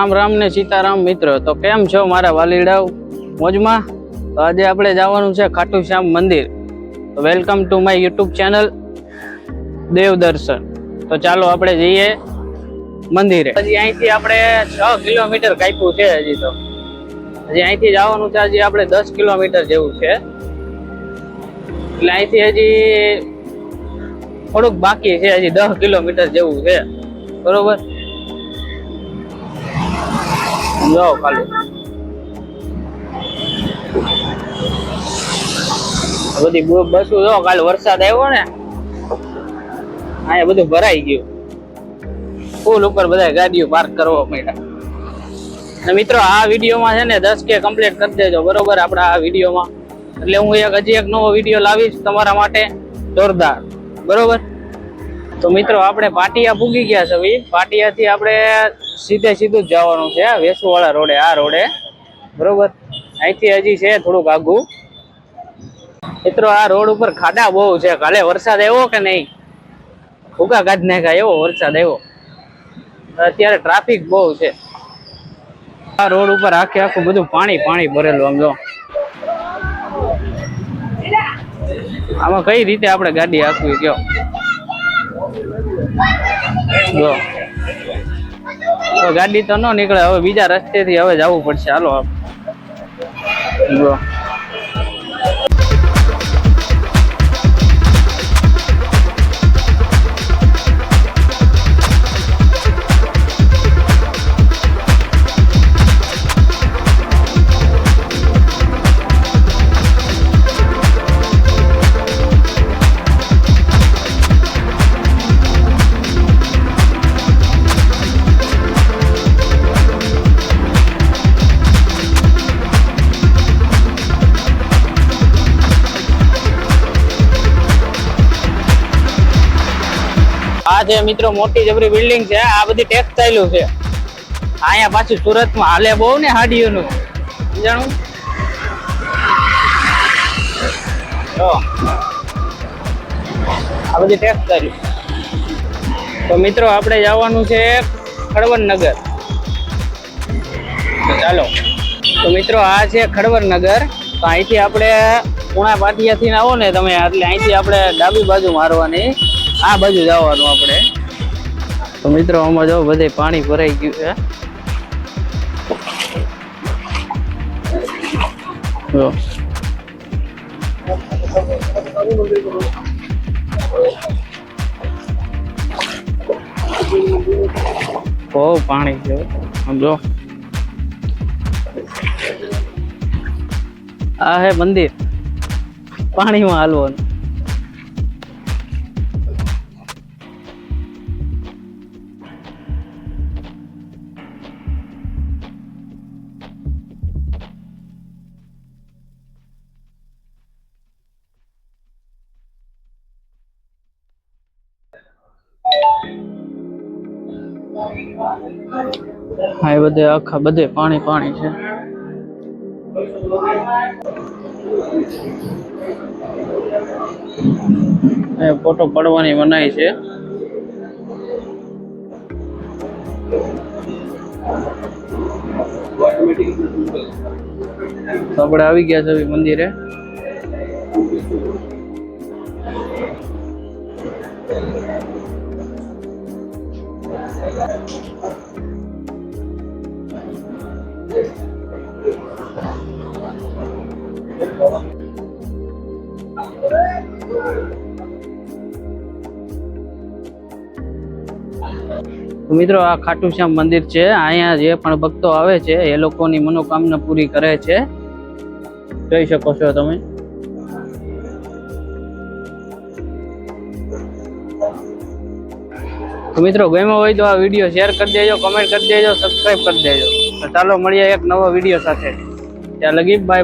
राम राम ने सीताराम मित्र। तो केम छो मारा वालीडाओ मोजमा। तो आज આપણે જવાનું છે ખાટુ શ્યામ મંદિર। તો welcome to my YouTube channel Dev Darshan. તો ચાલો આપણે જઈએ મંદિરે। હજી અહીંથી આપણે 6 કિલોમીટર કાપ્યું છે। હજી તો હજી અહીંથી જવાનું છે। હજી આપણે 10 કિલોમીટર જેવું છે। એટલે અહીંથી હજી થોડુંક બાકી છે। હજી 10 કિલોમીટર જેવું છે, બરોબર। જાઓ ખાલી બધી બસો જો કાલે વરસાદ આવ્યો ને, અહીંયા બધું ભરાઈ ગયું। પુલ ઉપર બધા ગાડીઓ પાર્ક કરવા માંડ્યા। મિત્રો આ વિડીયોમાં છે ને 10K કમ્પ્લીટ કરી દેજો, બરોબર। આપણા આ વિડીયોમાં એટલે હું હજી એક નવો વિડીયો લાવીશ તમારા માટે જોરદાર, બરોબર। તો મિત્રો આપણે પાટિયા પૂગી ગયા છે। પાટિયાથી આપણે સીધું જ જવાનું છે વેસુવાળા રોડે, આ રોડે, બરોબર। અહીંથી હજી છે થોડુંક આઘું। મિત્રો આ રોડ ઉપર ખાડા બહુ છે। કાલે વરસાદ આવ્યો કે નહીં, ભૂકા કાઢી નાખ્યા એવો વરસાદ આવ્યો। અત્યારે ટ્રાફિક બહુ છે આ રોડ ઉપર। આખું બધું પાણી ભરેલું। આમ જો આમાં કઈ રીતે આપણે ગાડી હાંકવી કયો? જો ગાડી તો ન નીકળે, હવે બીજા રસ્તેથી હવે જવું પડશે। હાલો જો આ છે મિત્રો મોટી જબરી બિલ્ડિંગ છે। આ બધી ટેક્સટાઇલો છે। અહીંયા પાછું સુરતમાં હાલે બહુ ને હાડીઓનું, જાણું આ બધી ટેક્સટાઇલ। તો મિત્રો આપણે જવાનું છે ખડવરનગર। તો ચાલો, તો મિત્રો આ છે ખડવરનગર। તો અહીંથી આપણે પુણા પાટિયાથી આવો ને તમે, એટલે અહીંથી આપણે ડાબી બાજુ મારવાની, આ બાજુ જવાનું આપણે। તો મિત્રો આમાં જો બધે પાણી ભરાઈ ગયું છે। જો બહુ પાણી છે, સમજો। આ હે મંદિર, પાણીમાં હાલવાનું। હા, એ બધે આખા બધે પાણી છે। ફોટો પડવાની મનાઈ છે। તો આપણે આવી ગયા છે મંદિરે। તો મિત્રો આ ખાટુ શ્યામ મંદિર છે। અહીંયા જે પણ ભક્તો આવે છે એ લોકોની મનોકામના પૂરી કરે છે, જોઈ શકો છો તમે। તો મિત્રો ગમ્યો હોય તો આ વિડીયો શેર કરી દેજો, કમેન્ટ કરી દેજો, સબસ્ક્રાઇબ કરી દેજો। તો ચાલો મળીએ એક નવો વિડીયો સાથે। ત્યાં લગી બાય।